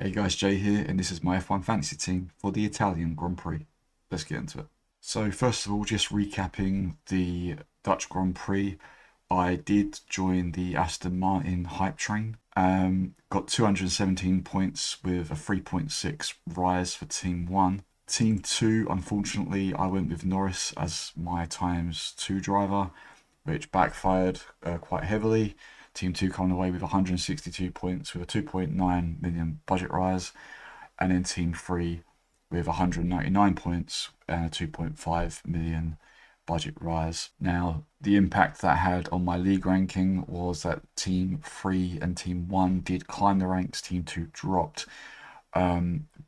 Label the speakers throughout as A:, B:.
A: Hey guys, Jay here, and this is my F1 fantasy team for the Italian Grand Prix. Let's get into it. So first of all, just recapping the Dutch Grand Prix, I did join the Aston Martin hype train. Got 217 points with a 3.6 rise for Team 1. Team 2, unfortunately, I went with Norris as my times 2 driver, which backfired quite heavily. Team 2 coming away with 162 points with a 2.9 million budget rise, and then Team 3 with 199 points and a 2.5 million budget rise. Now, the impact that had on my league ranking was that Team 3 and Team 1 did climb the ranks, Team 2 dropped.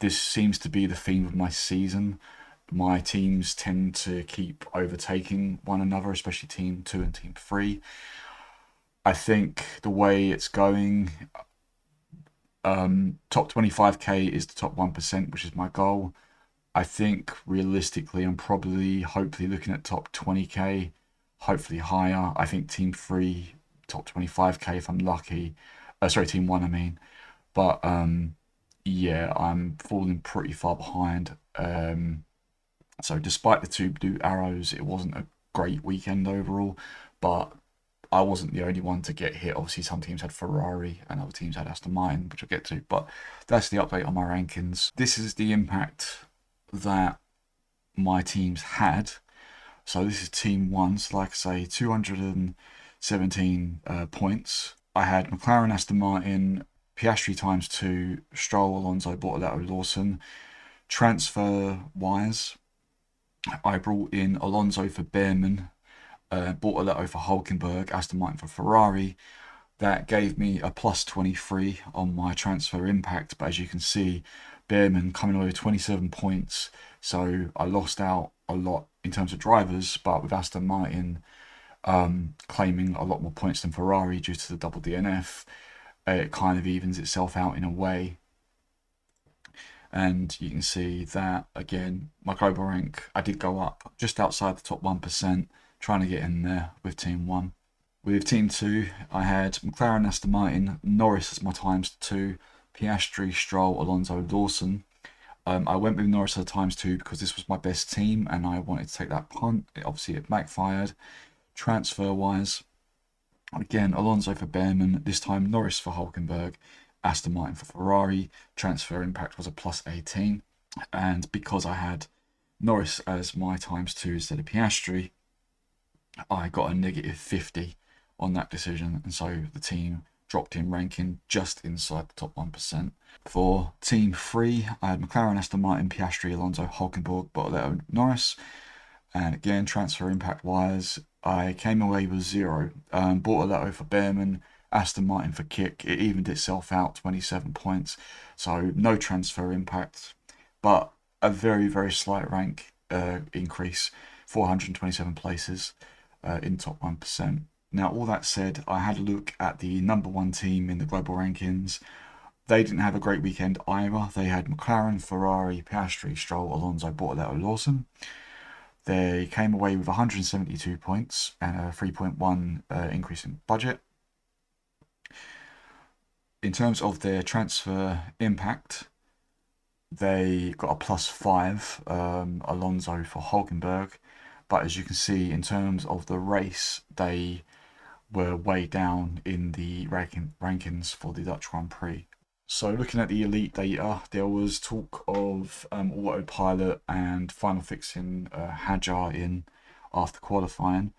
A: This seems to be the theme of my season. My teams tend to keep overtaking one another, especially Team 2 and Team 3. I think the way it's going, top 25k is the top 1%, which is my goal. I think realistically, I'm probably hopefully looking at top 20k, hopefully higher. I think Team 3, top 25k if I'm lucky. Sorry, Team 1, I mean. But yeah, I'm falling pretty far behind. So despite the two blue arrows, it wasn't a great weekend overall, but I wasn't the only one to get hit. Obviously, some teams had Ferrari and other teams had Aston Martin, which I'll get to. But that's the update on my rankings. This is the impact that my teams had. So this is Team 1. So like I say, 217 points. I had McLaren, Aston Martin, Piastri times 2, Stroll, Alonso, Bortoletto, Lawson. Transfer-wise, I brought in Alonso for Bearman, Bortoletto for Hulkenberg, Aston Martin for Ferrari. That gave me a plus 23 on my transfer impact, but as you can see, Bearman coming away with 27 points, so I lost out a lot in terms of drivers, but with Aston Martin claiming a lot more points than Ferrari due to the double DNF, it kind of evens itself out in a way. And you can see that again, my global rank, I did go up just outside the top 1%, trying to get in there with Team 1. With Team 2, I had McLaren, Aston Martin, Norris as my times 2, Piastri, Stroll, Alonso, Lawson. I went with Norris as times 2 because this was my best team and I wanted to take that punt. Obviously, it backfired. Transfer-wise, again, Alonso for Bearman, this time Norris for Hulkenberg, Aston Martin for Ferrari. Transfer impact was a plus 18. And because I had Norris as my times 2 instead of Piastri, I got a negative 50 on that decision, and so the team dropped in ranking just inside the top 1%. For Team 3, I had McLaren, Aston Martin, Piastri, Alonso, Hulkenberg, Bortoletto, Norris. And again, transfer impact wise, I came away with 0. Bortoletto for Bearman, Aston Martin for Kick. It evened itself out, 27 points. So no transfer impact, but a very, very slight rank increase, 427 places in top 1%. Now, all that said, I had a look at the number 1 team in the global rankings. They didn't have a great weekend either. They had McLaren, Ferrari, Piastri, Stroll, Alonso, Bortoletto, Lawson. They came away with 172 points and a 3.1 increase in budget. In terms of their transfer impact, they got a plus 5, Alonso for Hulkenberg. But as you can see, in terms of the race, they were way down in the rankings for the Dutch Grand Prix. So looking at the elite data, there was talk of autopilot and final fixing HAAS in after qualifying.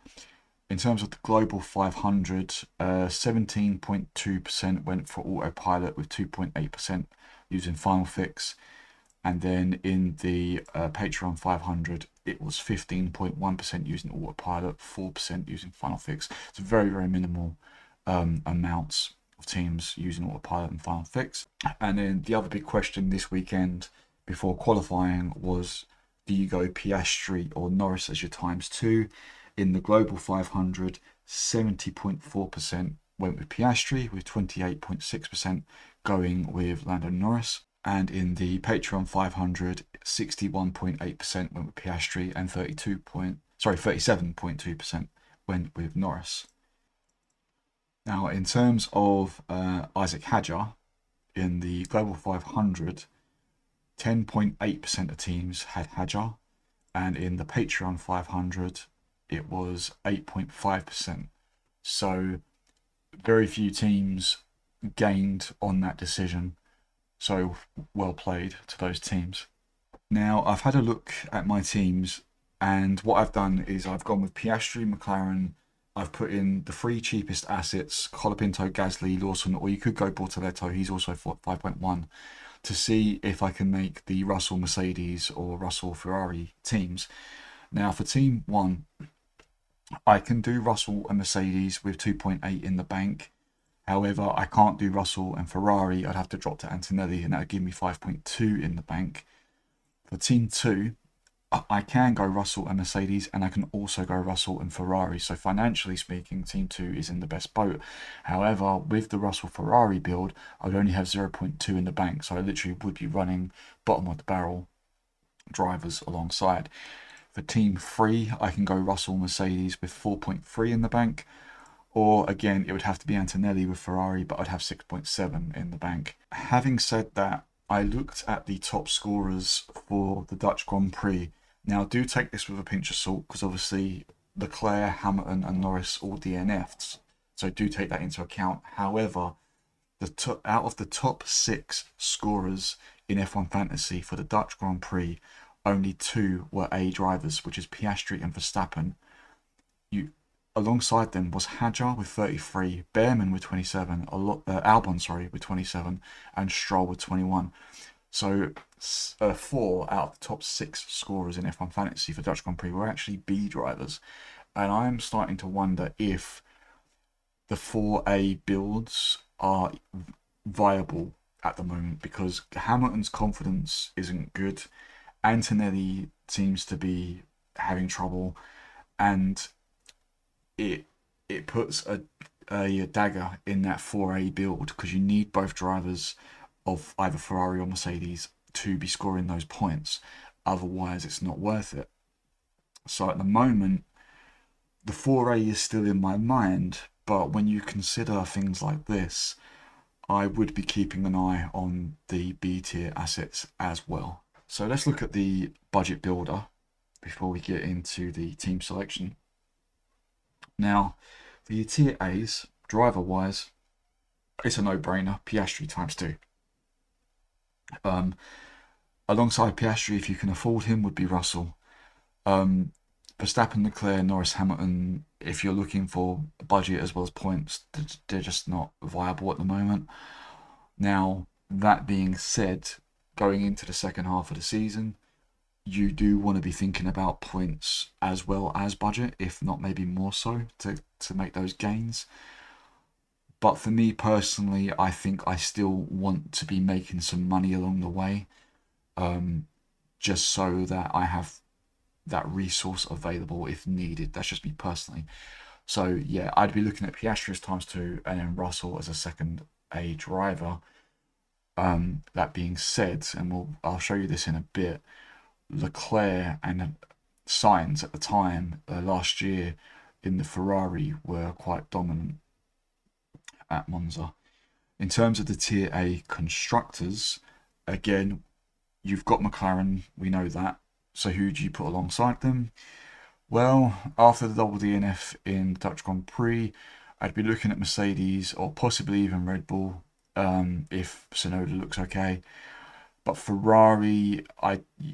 A: In terms of the global 500, 17.2% went for autopilot with 2.8% using final fix. And then in the Patreon 500, it was 15.1% using autopilot, 4% using final fix. It's very, very minimal amounts of teams using autopilot and final fix. And then the other big question this weekend before qualifying was, do you go Piastri or Norris as your times 2? In the global 500, 70.4% went with Piastri, with 28.6% going with Lando Norris. And in the Patreon 500, 61.8% went with Piastri and 37.2% went with Norris. Now, in terms of Isaac Hadjar, in the Global 500, 10.8% of teams had HAAS, and in the Patreon 500, it was 8.5%. So very few teams gained on that decision. So well played to those teams. Now, I've had a look at my teams, and what I've done is I've gone with Piastri, McLaren. I've put in the three cheapest assets, Colapinto, Gasly, Lawson, or you could go Bortoleto, he's also 5.1, to see if I can make the Russell Mercedes or Russell Ferrari teams. Now, for Team 1, I can do Russell and Mercedes with 2.8 in the bank. However, I can't do Russell and Ferrari. I'd have to drop to Antonelli, and that would give me 5.2 in the bank. For Team 2, I can go Russell and Mercedes, and I can also go Russell and Ferrari. So financially speaking, Team 2 is in the best boat. However, with the Russell Ferrari build, I would only have 0.2 in the bank. So I literally would be running bottom of the barrel drivers alongside. For Team 3, I can go Russell Mercedes with 4.3 in the bank. Or again, it would have to be Antonelli with Ferrari, but I'd have 6.7 in the bank. Having said that, I looked at the top scorers for the Dutch Grand Prix. Now, do take this with a pinch of salt, because obviously Leclerc, Hamilton and Norris all DNF'd. So do take that into account. However, out of the top 6 scorers in F1 Fantasy for the Dutch Grand Prix, only 2 were A drivers, which is Piastri and Verstappen. Alongside them was HAAS with 33, Behrman with 27, Albon with 27, and Stroll with 21. So 4 out of the top 6 scorers in F1 Fantasy for Dutch Grand Prix were actually B drivers. And I'm starting to wonder if the 4A builds are viable at the moment, because Hamilton's confidence isn't good. Antonelli seems to be having trouble, and it puts a dagger in that 4A build, because you need both drivers of either Ferrari or Mercedes to be scoring those points. Otherwise, it's not worth it. So at the moment, the 4A is still in my mind, but when you consider things like this, I would be keeping an eye on the B tier assets as well. So let's look at the budget builder before we get into the team selection. Now, for your tier A's, driver-wise, it's a no-brainer. Piastri times 2. Alongside Piastri, if you can afford him, would be Russell. Verstappen, Leclerc, Norris, Hamilton, if you're looking for budget as well as points, they're just not viable at the moment. Now, that being said, going into the second half of the season, you do want to be thinking about points as well as budget, if not maybe more so, to make those gains. But for me personally, I think I still want to be making some money along the way, just so that I have that resource available if needed. That's just me personally. So yeah, I'd be looking at Piastri as times 2 and then Russell as a second A driver. That being said, and I'll show you this in a bit, Leclerc and Sainz at the time last year in the Ferrari were quite dominant at Monza. In terms of the tier A constructors, again, you've got McLaren, we know that. So who do you put alongside them? Well, after the double DNF in the Dutch Grand Prix, I'd be looking at Mercedes or possibly even Red Bull if Tsunoda looks okay. But Ferrari,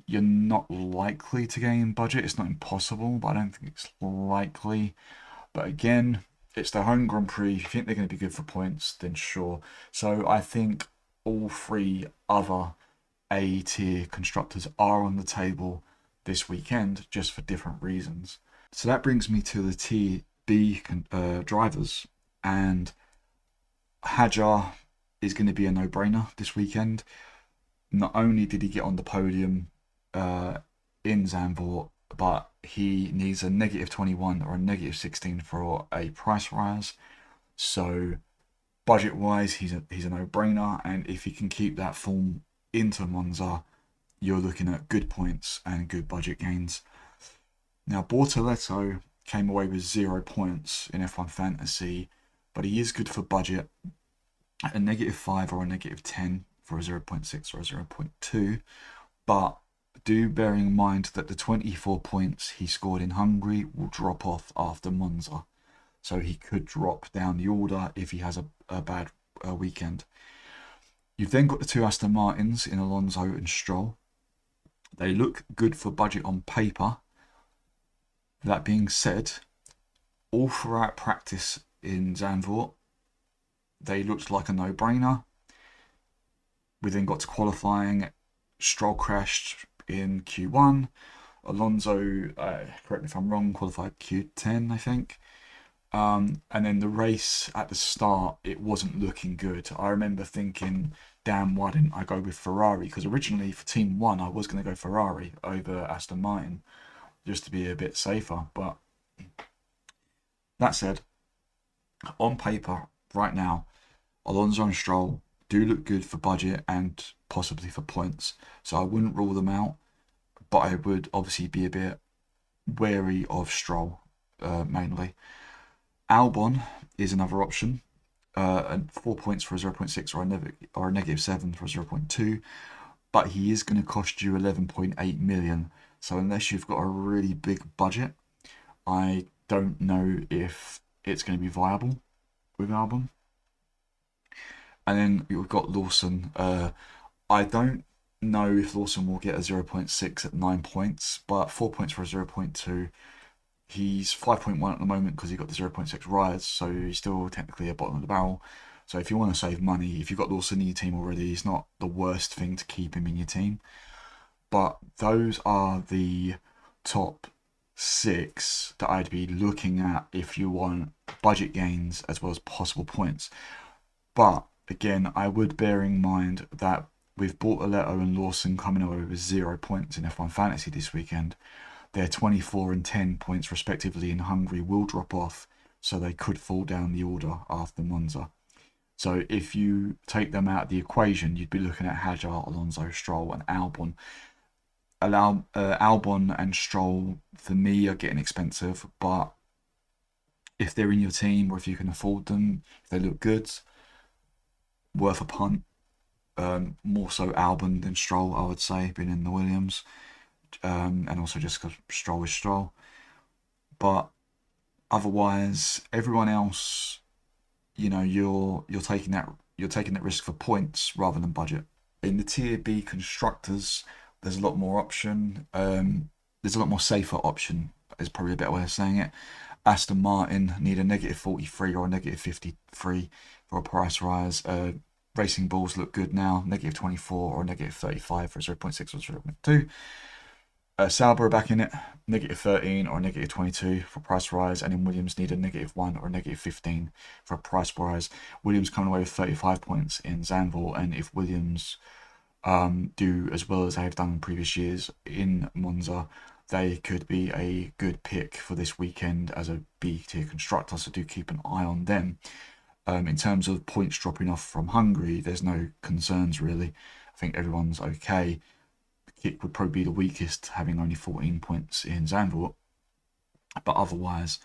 A: you're not likely to gain budget. It's not impossible, but I don't think it's likely. But again, it's their home Grand Prix. If you think they're going to be good for points, then sure. So I think all 3 other A-tier constructors are on the table this weekend, just for different reasons. So that brings me to the tier B drivers. And HAAS is going to be a no-brainer this weekend. Not only did he get on the podium in Zandvoort, but he needs a -21 or a -16 for a price rise. So budget-wise, he's a no-brainer, and if he can keep that form into Monza, you're looking at good points and good budget gains. Now, Bortoleto came away with 0 points in F1 Fantasy, but he is good for budget. a -5 or a -10 for a 0.6 or a 0.2, but do bear in mind that the 24 points he scored in Hungary will drop off after Monza. So he could drop down the order if he has a bad weekend. You've then got the two Aston Martins in Alonso and Stroll. They look good for budget on paper. That being said, all throughout practice in Zandvoort, they looked like a no-brainer. We then got to qualifying. Stroll crashed in Q1. Alonso, correct me if I'm wrong, qualified Q10, I think. And then the race at the start, it wasn't looking good. I remember thinking, damn, why didn't I go with Ferrari? Because originally for Team 1, I was going to go Ferrari over Aston Martin, just to be a bit safer. But that said, on paper, right now, Alonso and Stroll do look good for budget and possibly for points. So I wouldn't rule them out, but I would obviously be a bit wary of Stroll, mainly. Albon is another option, and 4 points for a 0.6 or a -7 for a 0.2, but he is going to cost you 11.8 million. So unless you've got a really big budget, I don't know if it's going to be viable with Albon. And then you've got Lawson. I don't know if Lawson will get a 0.6 at 9 points, but 4 points for a 0.2. He's 5.1 at the moment because he got the 0.6 rides, so he's still technically at bottom of the barrel. So if you want to save money, if you've got Lawson in your team already, it's not the worst thing to keep him in your team. But those are the top 6 that I'd be looking at if you want budget gains as well as possible points. But again, I would bear in mind that with Bortoletto and Lawson coming away with 0 points in F1 Fantasy this weekend, their 24 and 10 points respectively in Hungary will drop off, so they could fall down the order after Monza. So if you take them out of the equation, you'd be looking at HAAS, Alonso, Stroll and Albon. Albon and Stroll, for me, are getting expensive, but if they're in your team or if you can afford them, if they look good, worth a punt. More so Albon than Stroll, I would say, being in the Williams. And also just because Stroll is Stroll. But otherwise, everyone else, you're taking that risk for points rather than budget. In the Tier B constructors, there's a lot more option. There's a lot more safer option, is probably a better way of saying it. Aston Martin need a -43 or a -53 for a price rise. Racing Bulls look good now, -24 or -35 for 0.6 or 0.2. Sauber are back in it, -13 or -22 for price rise, and then Williams need a -1 or a -15 for a price rise. Williams coming away with 35 points in Zandvoort, and if Williams do as well as they have done in previous years in Monza, they could be a good pick for this weekend as a B tier constructor, so do keep an eye on them. In terms of points dropping off from Hungary, there's no concerns really. I think everyone's okay. Kick would probably be the weakest, having only 14 points in Zandvoort. But otherwise,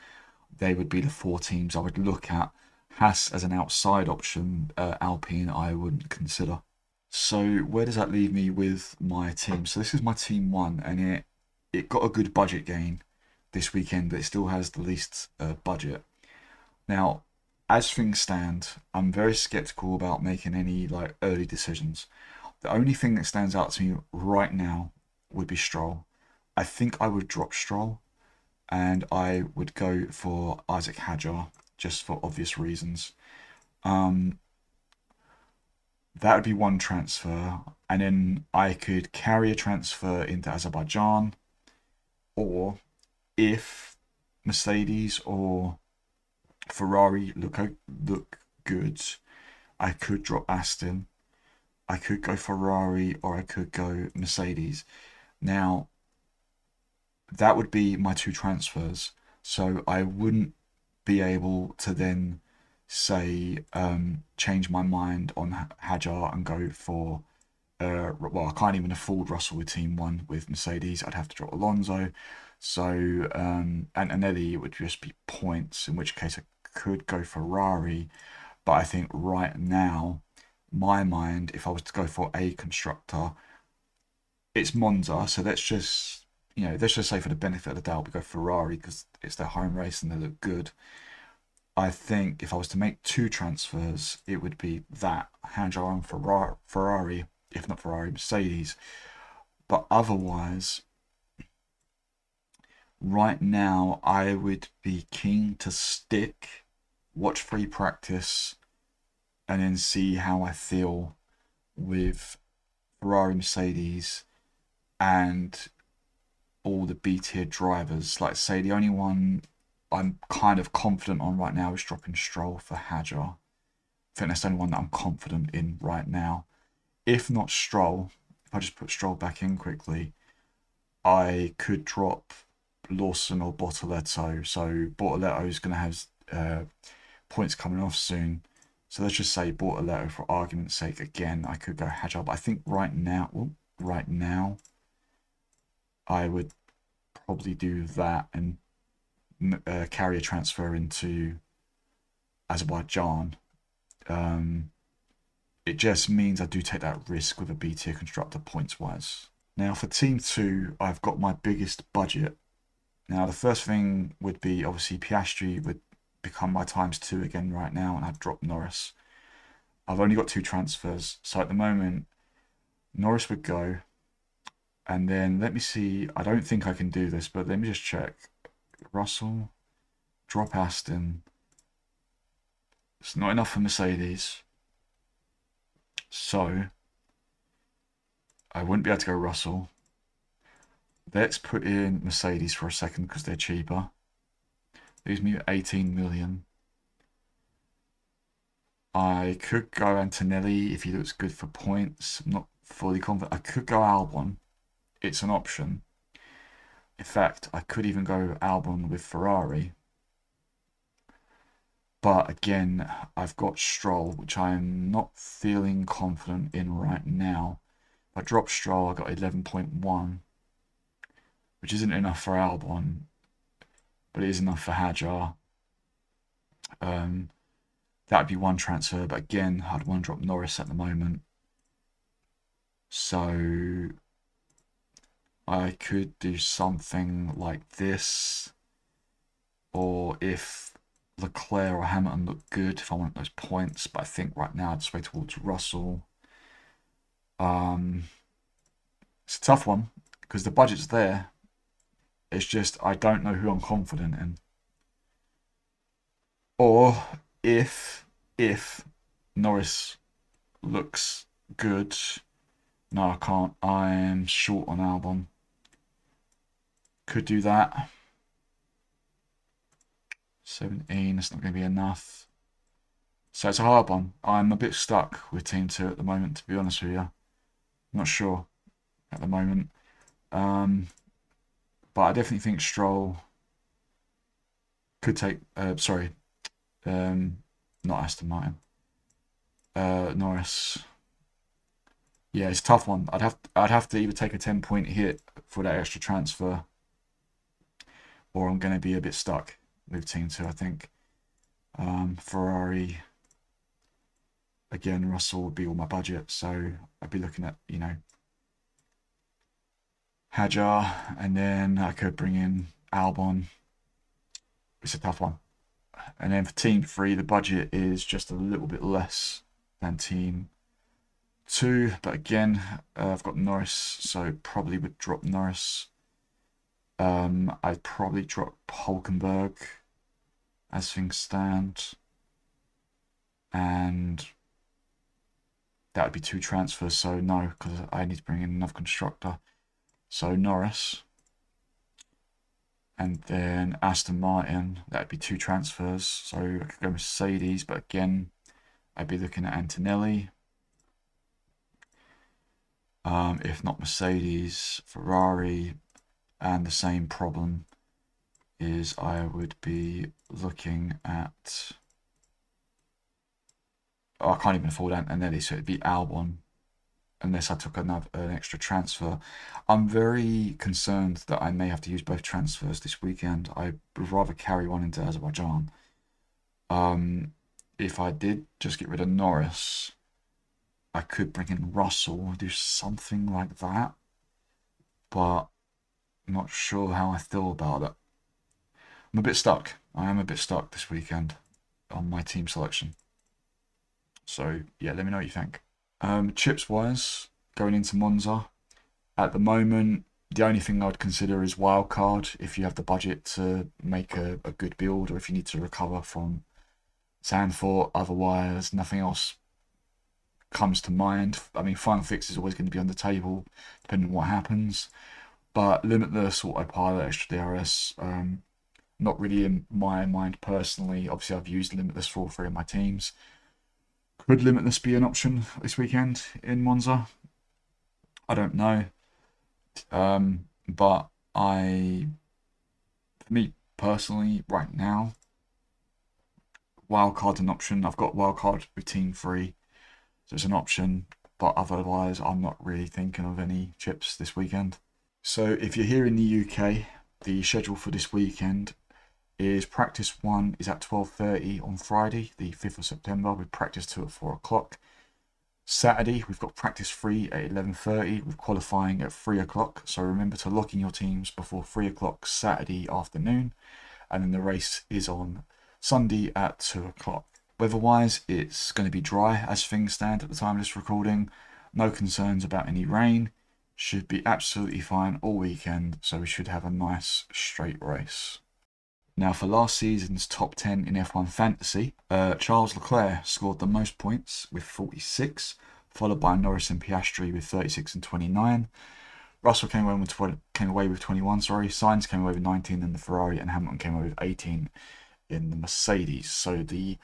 A: they would be the 4 teams I would look at. HAAS as an outside option, Alpine I wouldn't consider. So where does that leave me with my team? So this is my team 1, and it got a good budget gain this weekend, but it still has the least budget. Now, as things stand, I'm very skeptical about making any early decisions. The only thing that stands out to me right now would be Stroll. I think I would drop Stroll, and I would go for Isaac Hadjar, just for obvious reasons. That would be one transfer, and then I could carry a transfer into Azerbaijan, or if Mercedes or Ferrari look good, I could drop Aston. I could go Ferrari or I could go Mercedes. Now, that would be my 2 transfers. So I wouldn't be able to then say change my mind on Hadjar and go for well, I can't even afford Russell with Team 1 with Mercedes. I'd have to drop Alonso. So and Eddie, it would just be points, in which case I could go Ferrari. But I think right now, my mind, if I was to go for a constructor, it's Monza. So let's just, let's just say for the benefit of the doubt, we go Ferrari because it's their home race and they look good. I think if I was to make two transfers, it would be that Hanjar on Ferrari, if not Ferrari, Mercedes. But otherwise, right now, I would be keen to stick, watch free practice, and then see how I feel with Ferrari, Mercedes, and all the B tier drivers. Like say, the only one I'm kind of confident on right now is dropping Stroll for HAAS. I think that's the only one that I'm confident in right now. If not Stroll, if I just put Stroll back in quickly, I could drop Lawson or Bortoleto. So Bortoleto is going to have points coming off soon. So let's just say Bortoleto for argument's sake. Again, I could go HAAS, but I think right now, I would probably do that and carry a transfer into Azerbaijan. It just means I do take that risk with a B tier constructor points wise. Now for Team 2, I've got my biggest budget. Now the first thing would be obviously Piastri would become my ×2 again right now, and I'd drop Norris. I've only got 2 transfers, so at the moment Norris would go, and then let me see, I don't think I can do this, but let me just check. Russell, drop Aston. It's not enough for Mercedes, so I wouldn't be able to go Russell. Let's put in Mercedes for a second because they're cheaper. Leaves me at 18 million. I could go Antonelli if he looks good for points. I'm not fully confident. I could go Albon. It's an option. In fact, I could even go Albon with Ferrari. But again, I've got Stroll, which I am not feeling confident in right now. If I drop Stroll, I got 11.1, which isn't enough for Albon, but it is enough for HAAS. That would be one transfer, but again, I'd want to drop Norris at the moment. So I could do something like this, or if Leclerc or Hamilton look good, if I want those points, but I think right now I'd sway towards Russell. It's a tough one because the budget's there. It's just I don't know who I'm confident in. Or if Norris looks good, no, I can't. I'm short on Albon. Could do that. 17, that's not going to be enough. So it's a hard one. I'm a bit stuck with Team 2 at the moment, to be honest with you. Not sure at the moment. But I definitely think Stroll could take, not Aston Martin. Norris. Yeah, it's a tough one. I'd have to either take a 10-point hit for that extra transfer, or I'm going to be a bit stuck with Team 2, I think. Ferrari, again, Russell would be all my budget, so I'd be looking at, HAAS, and then I could bring in Albon. It's a tough one. And then for Team 3, the budget is just a little bit less than Team 2, but again, I've got Norris, so probably would drop Norris. I'd probably drop Hulkenberg as things stand, and that would be 2 transfers, so no, because I need to bring in another constructor. So Norris, and then Aston Martin, that would be 2 transfers, so I could go Mercedes, but again, I'd be looking at Antonelli. If not Mercedes, Ferrari, and the same problem is I would be looking at, I can't even afford Antonelli, so it'd be Albon, unless I took an extra transfer. I'm very concerned that I may have to use both transfers this weekend. I would rather carry one into Azerbaijan. if I did just get rid of Norris, I could bring in Russell or do something like that, but I'm not sure how I feel about it. I'm a bit stuck. I am a bit stuck this weekend on my team selection. So yeah, let me know what you think. Chips wise, going into Monza, at the moment, the only thing I'd consider is wildcard if you have the budget to make a good build, or if you need to recover from Sandford. Otherwise, nothing else comes to mind. I mean, Final Fix is always going to be on the table, depending on what happens. But Limitless, Autopilot, Extra DRS, not really in my mind personally. Obviously, I've used Limitless for all three of my teams. Could Limitless be an option this weekend in Monza? I don't know. But for me personally, right now, wildcard's an option. I've got wildcard with Team 3, so it's an option. But otherwise, I'm not really thinking of any chips this weekend. So if you're here in the UK, the schedule for this weekend is practice 1 is at 12:30 on Friday, the 5th of September, with practice 2 at 4 o'clock. Saturday, we've got practice 3 at 11:30 with qualifying at 3 o'clock. So remember to lock in your teams before 3 o'clock Saturday afternoon. And then the race is on Sunday at 2 o'clock. Weather-wise, it's going to be dry as things stand at the time of this recording. No concerns about any rain. Should be absolutely fine all weekend. So we should have a nice straight race. Now for last season's top 10 in F1 Fantasy, Charles Leclerc scored the most points with 46, followed by Norris and Piastri with 36 and 29. Russell came away with 21, Sainz came away with 19 in the Ferrari, and Hamilton came away with 18 in the Mercedes. So the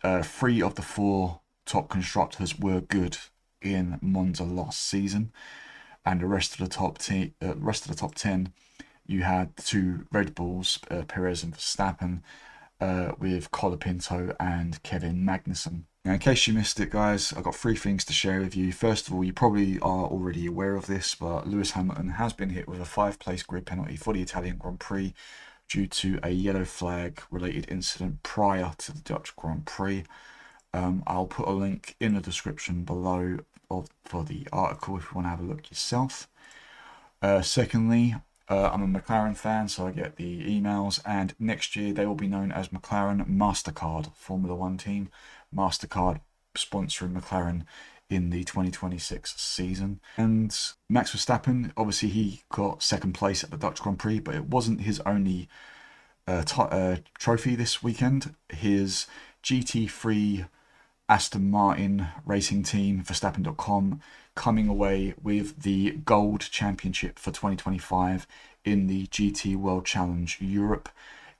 A: 3 of the 4 top constructors were good in Monza last season, and the rest of the top 10, you had 2 Red Bulls, Perez and Verstappen, with Colapinto and Kevin Magnussen. Now, in case you missed it, guys, I've got 3 things to share with you. First of all, you probably are already aware of this, but Lewis Hamilton has been hit with a 5-place grid penalty for the Italian Grand Prix due to a yellow flag related incident prior to the Dutch Grand Prix. I'll put a link in the description below for the article if you want to have a look yourself. Secondly, I'm a McLaren fan, so I get the emails, and next year they will be known as McLaren MasterCard Formula 1 team. MasterCard sponsoring McLaren in the 2026 season. And Max Verstappen, obviously he got 2nd place at the Dutch Grand Prix, but it wasn't his only trophy this weekend. His GT3 Aston Martin racing team, Verstappen.com, coming away with the Gold Championship for 2025 in the GT World Challenge Europe.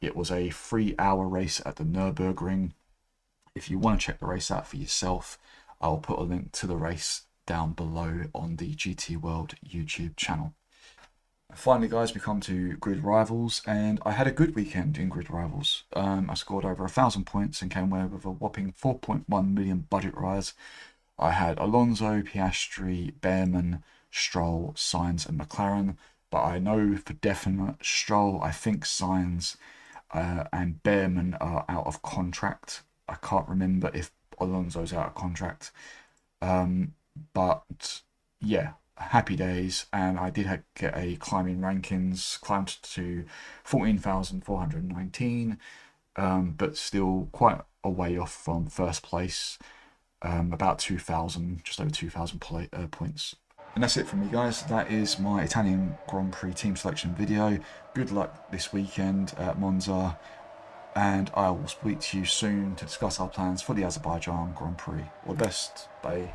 A: It was a 3-hour race at the Nürburgring. If you want to check the race out for yourself, I'll put a link to the race down below on the GT World YouTube channel. Finally, guys, we come to GridRivals, and I had a good weekend in GridRivals. I scored over 1,000 points and came away with a whopping 4.1 million budget rise. I had Alonso, Piastri, Behrman, Stroll, Sainz and McLaren, but I know for definite Stroll, I think Sainz and Behrman are out of contract. I can't remember if Alonso's out of contract, but yeah, happy days. And I did get a climbing rankings, climbed to 14,419, but still quite a way off from first place, about 2,000, just over 2,000 points. And that's it from me, guys. That is my Italian Grand Prix team selection video. Good luck this weekend at Monza, and I will speak to you soon to discuss our plans for the Azerbaijan Grand Prix. All the best. Bye.